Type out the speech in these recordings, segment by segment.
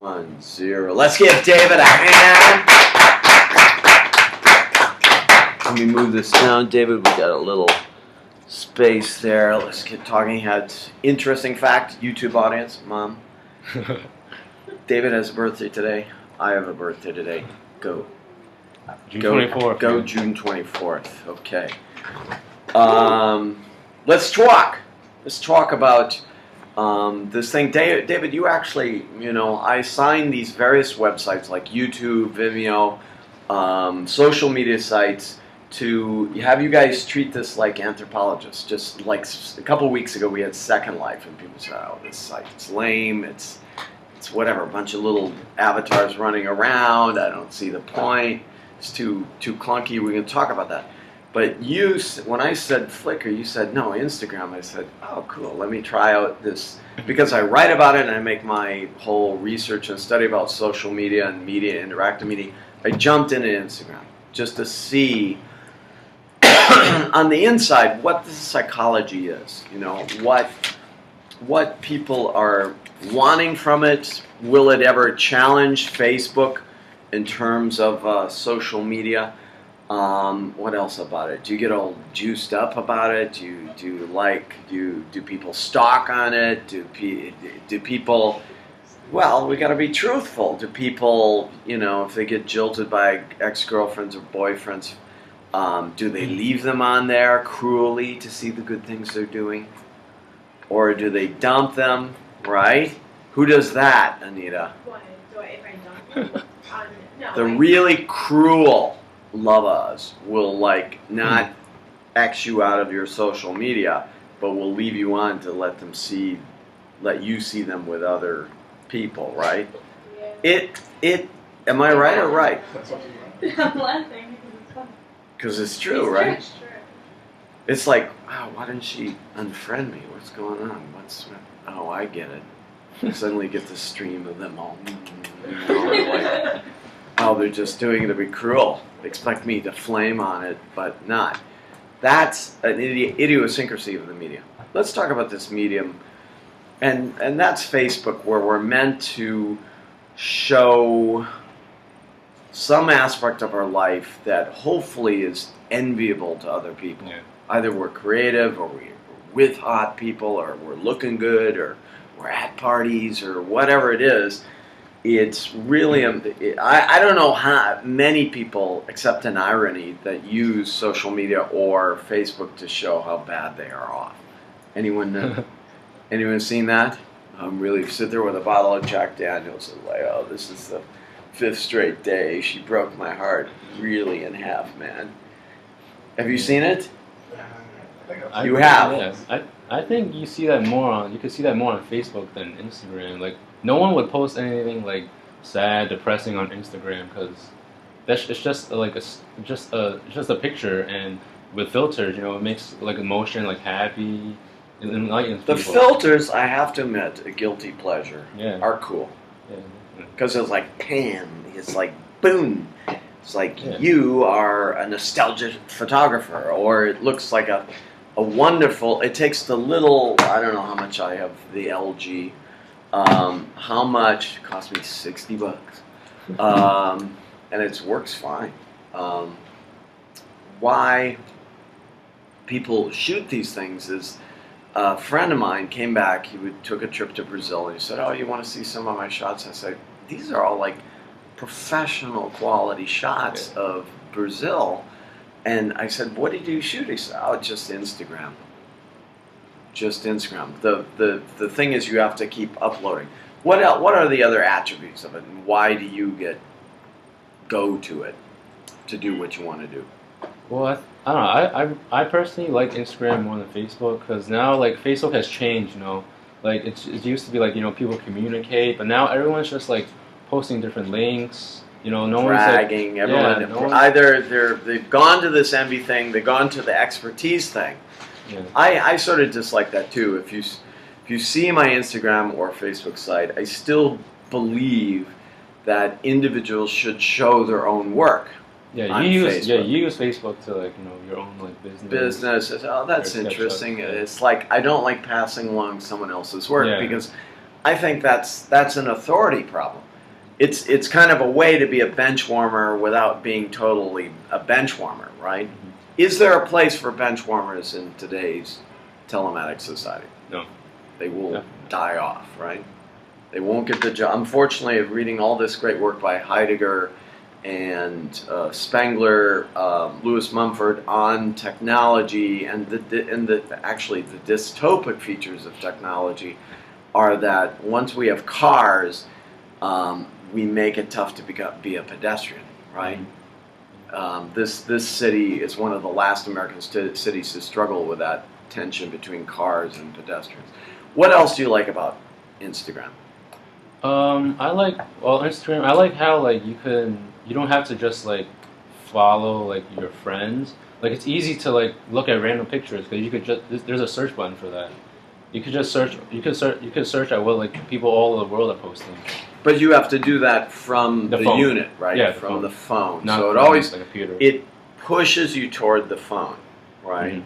1-0. Let's give David a hand. Let me move this down, David. We got a little space there. Let's get talking heads. Interesting fact, YouTube audience, Mom. David has a birthday today. I have a birthday today. Go. June 24th. Go June 24th. Okay. Let's talk. Let's talk about this thing. David, you actually, I signed these various websites like YouTube, Vimeo, social media sites to have you guys treat this like anthropologists. Just like a couple weeks ago, we had Second Life, and people said, "Oh, this site's lame. It's whatever, a bunch of little avatars running around. I don't see the point. It's too clunky." We're going to talk about that. But you, when I said Flickr, you said, no, Instagram. I said, oh, cool, let me try out this. Because I write about it and I make my whole research and study about social media and media, interactive media. I jumped into Instagram just to see on the inside what the psychology is. What people are wanting from it. Will it ever challenge Facebook in terms of social media? What else about it? Do you get all juiced up about it? Do people stalk on it? Do people? Well, we got to be truthful. Do people, if they get jilted by ex-girlfriends or boyfriends, do they leave them on there cruelly to see the good things they're doing, or do they dump them? Right? Who does that, Anita? The really cruel lovers will not X you out of your social media, but will leave you on to let you see them with other people, right? Am I right or right? I'm laughing because it's funny. Because it's true, right? It's true. It's like, wow, why didn't she unfriend me? What's going on? Oh, I get it. I suddenly get the stream of them all. Like, oh, they're just doing it to be cruel. They expect me to flame on it, but not. That's an idiosyncrasy of the media. Let's talk about this medium. And that's Facebook, where we're meant to show some aspect of our life that hopefully is enviable to other people. Yeah. Either we're creative, or we're with hot people, or we're looking good, or we're at parties, or whatever it is. It's really, I don't know how many people, except in irony, that use social media or Facebook to show how bad they are off. Anyone seen that? Really sit there with a bottle of Jack Daniels and like, oh, this is the 5th straight day. She broke my heart really in half, man. Have you seen it? You have. Yeah. I think you see that more you could see that more on Facebook than Instagram. Like, no one would post anything like sad, depressing on Instagram, because it's just a picture, and with filters, it makes emotion happy. It enlightens people. The filters, I have to admit, a guilty pleasure, are cool. Because it's like pan, it's like boom. It's like you are a nostalgic photographer, or it looks like a wonderful. It takes the little. I don't know how much I have the LG. How much? It cost me $60. And it works fine. Why people shoot these things is a friend of mine came back. He took a trip to Brazil, and he said, "Oh, you want to see some of my shots?" I said, "These are all like professional quality shots of Brazil." And I said, "What did you shoot?" He said, "Oh, just Instagram. Just Instagram." The thing is, you have to keep uploading. What else? What are the other attributes of it, and why do you go to it to do what you want to do? Well, I don't know. I personally like Instagram more than Facebook, because now Facebook has changed. It used to be people communicate, but now everyone's just posting different links. No one's bragging. Everyone either they've gone to this envy thing, they've gone to the expertise thing. Yeah. I sort of dislike that too. If you see my Instagram or Facebook site, I still believe that individuals should show their own work. Yeah, you use Facebook to your own business. Oh, that's interesting. It's I don't like passing along someone else's work because I think that's an authority problem. It's kind of a way to be a bench warmer without being totally a bench warmer, right? Mhm. Is there a place for bench warmers in today's telematic society? No. They will Yeah. die off, right? They won't get the job. Unfortunately, reading all this great work by Heidegger and Spengler, Lewis Mumford on technology and actually the dystopic features of technology are that once we have cars, we make it tough to be a pedestrian, right? This city is one of the last American cities to struggle with that tension between cars and pedestrians. What else do you like about Instagram? I like Instagram. I like how like you don't have to just like follow like your friends. Like it's easy to like look at random pictures because you could just there's a search button for that. You could just search. You could search at what like people all over the world are posting. But you have to do that from the phone. unit, right? Yeah, from the phone. Not So it from always the computer. it pushes you toward the phone, right? Mhm.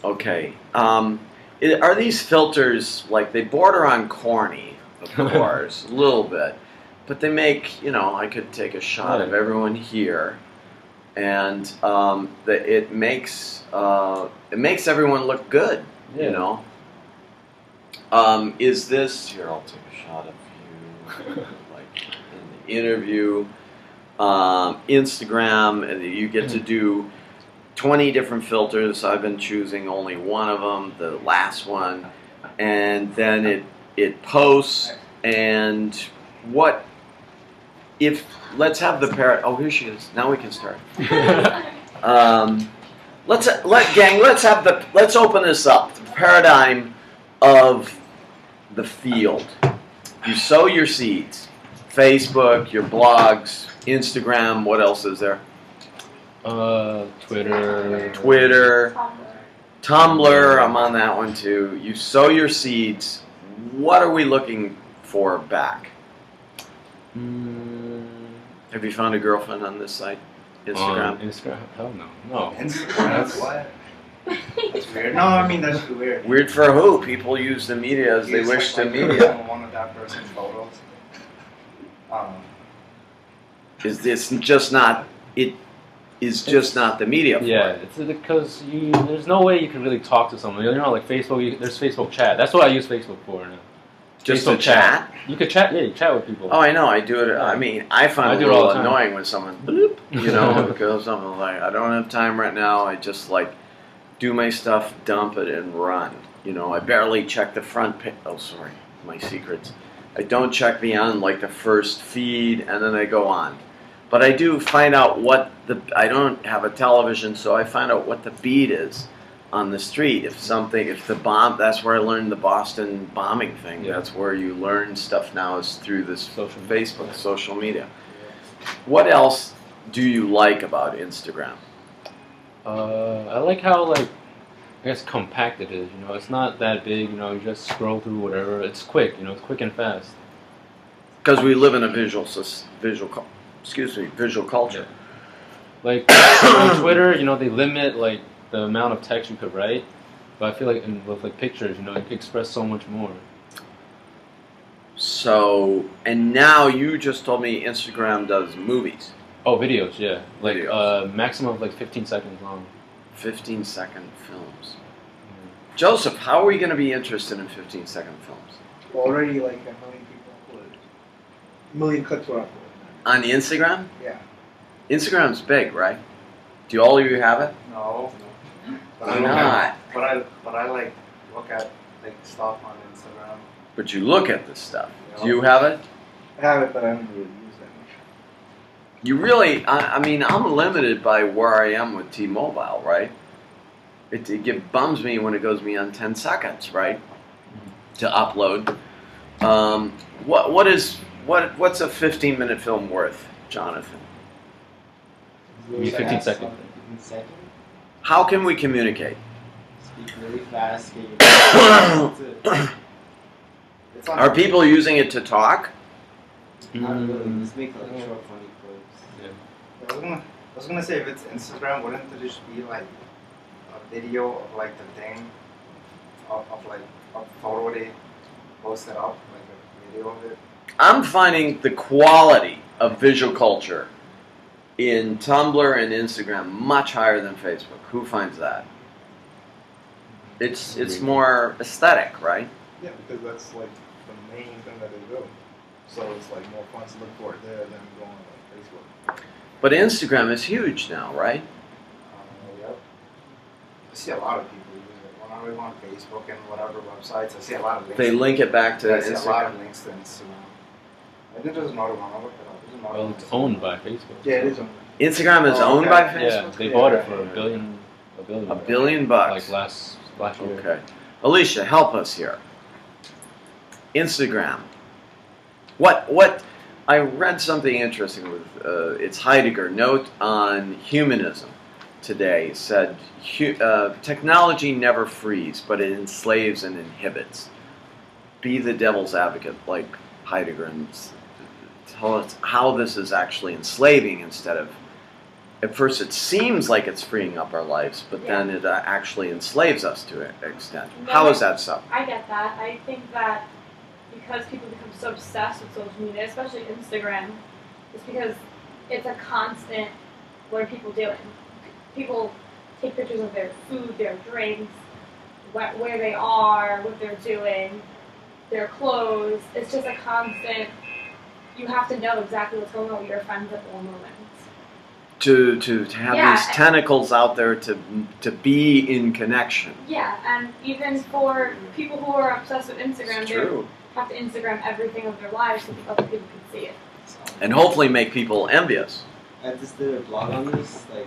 Okay. Are these filters like they border on corny, of course, a little bit, but they make I could take a shot Yeah. of everyone here, and it makes everyone look good, Yeah. you know. Is this here? I'll take a shot of you, like in the interview. Instagram, and you get to do 20 different filters. I've been choosing only one of them, the last one, and then it posts. And what if? Let's have the parrot. Oh, here she is. Now we can start. Let's open this up. The paradigm of the field. You sow your seeds. Facebook, your blogs, Instagram. What else is there? Twitter. Tumblr. I'm on that one too. You sow your seeds. What are we looking for back? Have you found a girlfriend on this site? Instagram? Instagram? Hell no. No. Instagram? What? That's weird. No, I mean that's weird. Weird for who? People use the media as they wish to media. One of that person's photos. Is this just not? It is just not the media. For Yeah, it. it's because there's no way you can really talk to someone. Like Facebook, there's Facebook chat. That's what I use Facebook for now. Just Facebook to chat. You could chat, yeah, you chat with people. Oh, I know. I do it. I mean, I find I it do a it all little the time. annoying when someone bloop, because I'm like, I don't have time right now. I just like do my stuff, dump it, and run. I barely check the front page. Oh, sorry, my secrets. I don't check beyond like the first feed, and then I go on. But I do find out I don't have a television, so I find out what the beat is on the street. If the bomb, that's where I learned the Boston bombing thing. Yeah. That's where you learn stuff now is through this Social Facebook, social media. What else do you like about Instagram? I like how I guess compact it is. It's not that big. You just scroll through whatever. It's quick. It's quick and fast. Because we live in a visual culture. Like on Twitter, they limit like the amount of text you could write, but I feel like with like pictures, you can express so much more. So, and now you just told me Instagram does movies. Oh, videos, yeah, like Videos. maximum of like 15 seconds long. 15-second films. Joseph, how are we going to be interested in 15-second films? Already like 1 million people uploaded. 1 million clips were uploaded. On Instagram? Yeah. Instagram's big, right? Do all of you have it? No. But Why I look not? at, but I like look at like stuff on Instagram. But you look at this stuff. Do you have it? I have it, but I don't really use that much. You really, I mean, I'm limited by where I am with T-Mobile, right? It bums me when it goes beyond 10 seconds, right? To upload. What's a 15-minute film worth, Jonathan? You mean 15 seconds. 15 seconds. How can we communicate? Speak really fast. Get your That's it. It's on Are people using it to talk? Not really. Mm, Just make like short, funny clips. I was gonna say if it's Instagram, wouldn't it just be like a video of like the thing of like a photo they post it up, like a video of it. I'm finding the quality of visual culture in Tumblr and Instagram much higher than Facebook. Who finds that? It's more aesthetic, right? Yeah, because that's like the main thing that they do. So it's like more fun to look for it there than going on like Facebook. But Instagram is huge now, right? Yep. I see a lot of people use it. When I go on Facebook and whatever websites, I see a lot of links. They link it back to I see a lot Instagram. of links to Instagram. I think there's another one. I'll look it up. There's another Well, one. it's owned by Facebook. Yeah, it is on. Instagram is Oh, owned okay. by Yeah, Facebook? they Yeah. bought it for $1 billion. $1 billion bucks. Like last year. Okay. Alicia, help us here. Instagram. What I read something interesting with it's Heidegger note on humanism today said technology never frees, but it enslaves and inhibits. Be the devil's advocate like Heidegger and tell us how this is actually enslaving instead of at first it seems like it's freeing up our lives, but then it actually enslaves us to an extent. How is that so? I get that. I think that because people become so obsessed with social media, especially Instagram, it's because it's a constant what are people doing? People take pictures of their food, their drinks, where they are, what they're doing, their clothes. It's just a constant, you have to know exactly what's going on with your friends at all moments. To have these tentacles out there to be in connection. Yeah, and even for people who are obsessed with Instagram, It's they true. have to Instagram everything of their lives so that other people can see it. And hopefully make people envious. I just did a blog on this like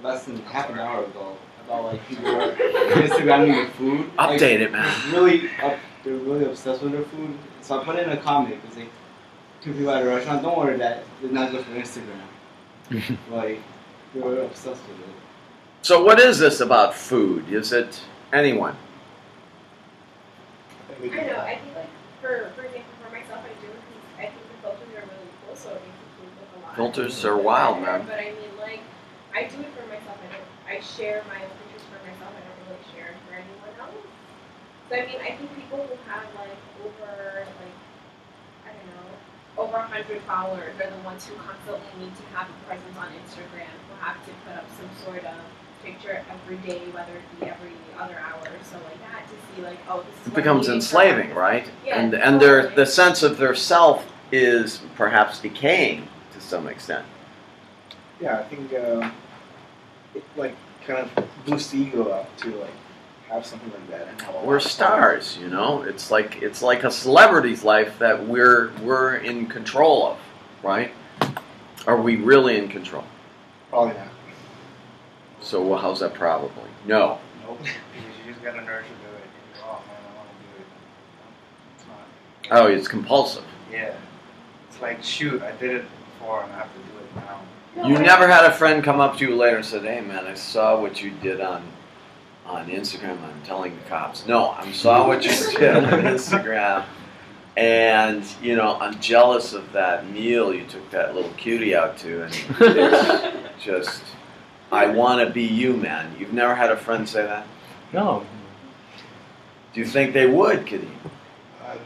less than half an hour ago about like people who are Instagramming the food. Update it, man. They're really obsessed with their food. So I put it in a comment. It's like two people at a restaurant. Don't worry that it's not just for Instagram. Like they were obsessed with it. So what is this about food? Is it anyone? I think I know. I think like for example, for myself, I do it because I think the filters are really cool, so it makes it food look a lot. Filters are wild, man. But I mean, like, I do it for myself. I share my own pictures for myself. I don't really share it for anyone else. So I mean, I think people who have like over like I don't know over 100 followers are the ones who constantly need to have a presence on Instagram, who have to put up some sort of picture every day, whether it be every other hour or so like that, to see like, oh, this is It what becomes I'm eating for enslaving, breakfast. right? Yeah, And totally. the sense of their self is perhaps decaying to some extent. Yeah, I think it like kind of boosts the ego up to like have something like that and have a lot We're of stars, you know. It's like a celebrity's life that we're in control of, right? Are we really in control? Probably not. So well, how's that probably? No. Nope. Because you just got a nerve to do it. And you go, oh man, I want to do it. It's not. Oh, it's compulsive. Yeah. It's like, shoot, I did it before and I have to do it now. No, You but never had a friend come up to you later and said, "Hey, man, I saw what you did on Instagram. I'm telling the cops." No, I saw what you did on Instagram, and you know I'm jealous of that meal you took that little cutie out to, and it's just I want to be you, man. You've never had a friend say that? No. Do you think they would, Kadeem?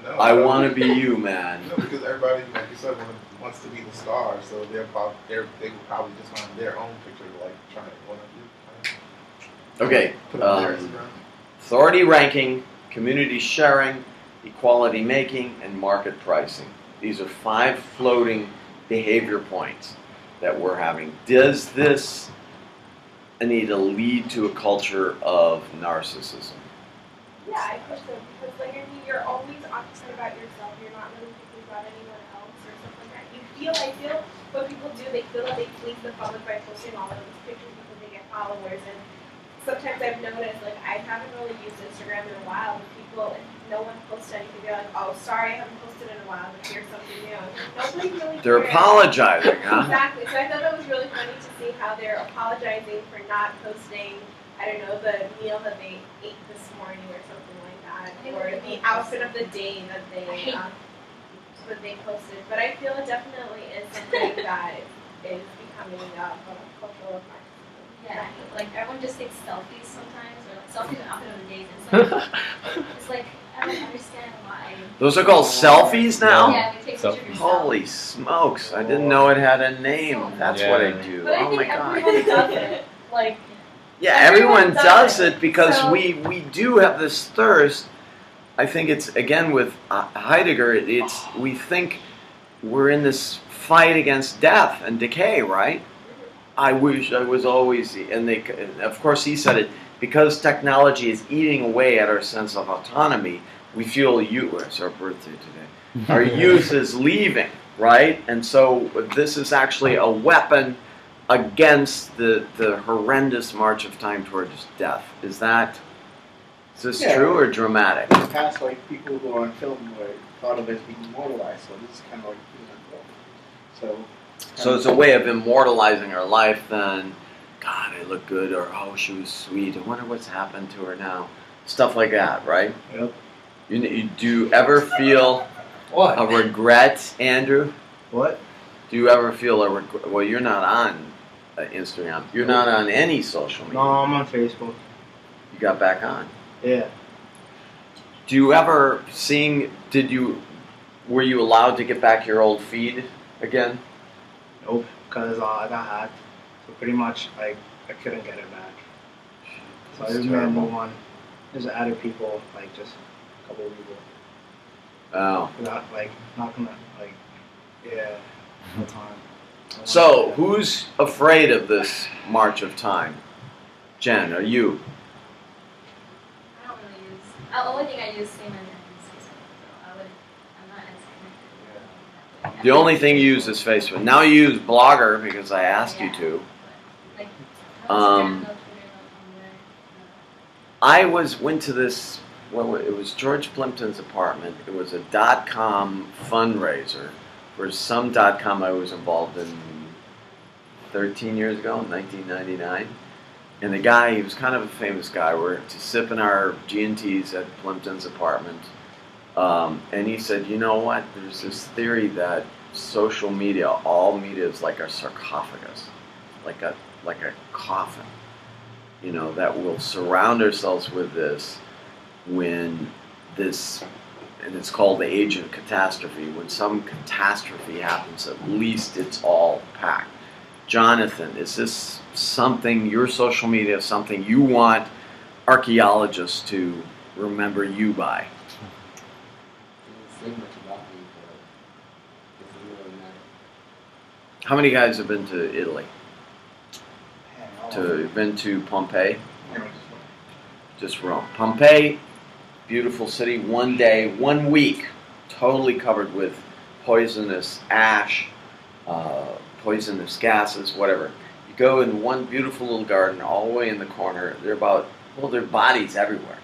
No, I want to be you, man. No, because everybody, like you said, wants to be the star, so they would probably just want their own picture, like trying to want to Okay. put it on their Instagram. Authority ranking, community sharing, equality making, and market pricing. These are 5 floating behavior points that we're having. Does this, Anita, lead to a culture of narcissism? Yeah, I push them because, like, I mean, you're always occupied about yourself. You're not really thinking about anyone else or something like that. I feel what people do, they feel that they please the public by posting all of these pictures because they get followers. And sometimes I've noticed, like, I haven't really used Instagram in a while, but people, if no one posts anything, they're like, oh, sorry, I haven't posted in a while, but here's something new. Nobody really They're cares. apologizing, huh? Exactly. So I thought that was really funny to see how they're apologizing for not posting, I don't know, the meal that they ate this morning or something like that, or the outfit of the day that they posted. But I feel it definitely is something that is becoming a cultural marxism. Yeah, like everyone just takes selfies sometimes, or like selfies are outfit of the days. It's like I don't understand why. Those are called selfies now? Yeah, we take pictures of Selfies. yourself. Holy smokes, I didn't know it had a name. That's what I Yeah. do. But I Oh think my god. everyone does it. Like, Yeah, everyone everyone does does it. it because So- we do have this thirst. I think it's again with Heidegger. It's we think we're in this fight against death and decay, right? I wish I was always, and of course he said it because technology is eating away at our sense of autonomy. We feel it's our birthday today. Our youth is leaving, right? And so this is actually a weapon against the horrendous march of time towards death. Is this Yeah. true or dramatic? In the past, like people who are on film were thought of as being immortalized, so this is kind of like being on film. So it's a way of immortalizing her life then. God, I look good, or oh, she was sweet. I wonder what's happened to her now. Stuff like that, right? Yep. Do you ever feel What? a regret, Andrew? What? Do you ever feel a regret? Well, you're not on Instagram. You're not on any social media. No, I'm on Facebook. You got back on. Yeah. Do you ever were you allowed to get back your old feed again? Nope. Because I got hacked. So pretty much, I couldn't get it back. So I That's just made a terrible. new one. Just added people, like just a couple of people. Oh. Without, like, not gonna, like, yeah, no time. I want So, to- who's afraid of this march of time? Jen, are you? I don't really use. The only thing I use same as Facebook, so I'm not as connected. The only thing you use is Facebook. Now you use Blogger because I asked you to. Like, Um, no Instagram, no Twitter, no Tumblr, Went to this. Well, it was George Plimpton's apartment. It was a .com fundraiser for some .com I was involved in 13 years ago, in 1999. And the guy, he was kind of a famous guy. We're sipping our G&Ts at Plimpton's apartment. And he said, you know what? There's this theory that social media, all media is like a sarcophagus, like a coffin. You know, that we'll surround ourselves with this when this, and it's called the age of catastrophe. When some catastrophe happens, at least it's all packed. Jonathan, is this something, your social media, something you want archaeologists to remember you by? Doesn't say much about me, but it doesn't really matter. How many guys have been to Italy? Man, Been to Pompeii? You know, Just Rome. Pompeii, beautiful city. 1 day, 1 week, totally covered with poisonous ash, poisonous gases, whatever. You go in one beautiful little garden, all the way in the corner. There are bodies everywhere.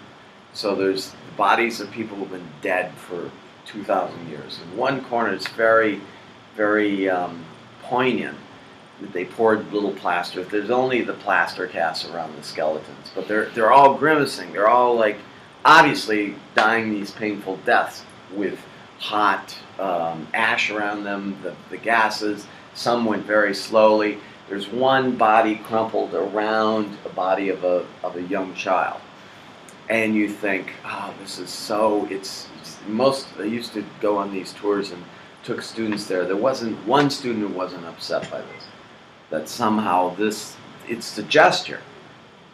So there's the bodies of people who've been dead for 2,000 years. In one corner, it's very, very poignant. They poured little plaster. There's only the plaster casts around the skeletons, but they're all grimacing. They're all like obviously dying these painful deaths with hot ash around them, the gases. Some went very slowly. There's one body crumpled around a body of a young child, and you think, oh, this is so. I used to go on these tours and took students there. There wasn't one student who wasn't upset by this. That somehow it's the gesture,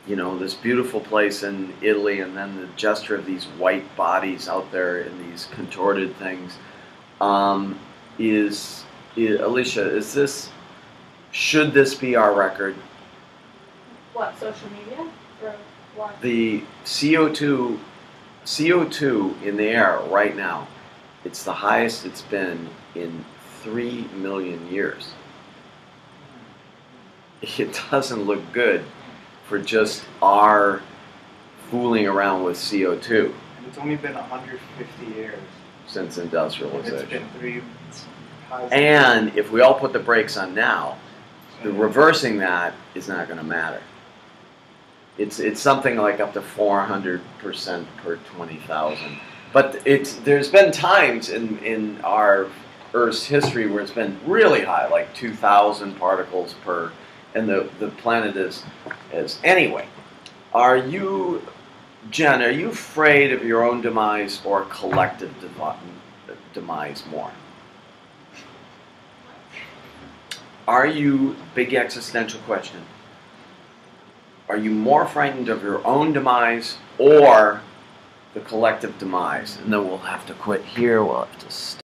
you know, this beautiful place in Italy, and then the gesture of these white bodies out there in these contorted things. Alicia, should this be our record? What, social media? Or what? The CO2 in the air right now, it's the highest it's been in 3 million years. It doesn't look good for just our fooling around with CO2 And it's only been 150 years. since It's industrialization. been three. It's highest- And if we all put the brakes on now, the reversing that is not going to matter. It's something like up to 400% per 20,000. But there's been times in our Earth's history where it's been really high, like 2,000 particles per, and the planet is anyway. Are you Jen, are you afraid of your own demise or collective demise more? Are you, big existential question, are you more frightened of your own demise or the collective demise? And then we'll have to quit here, we'll have to stop.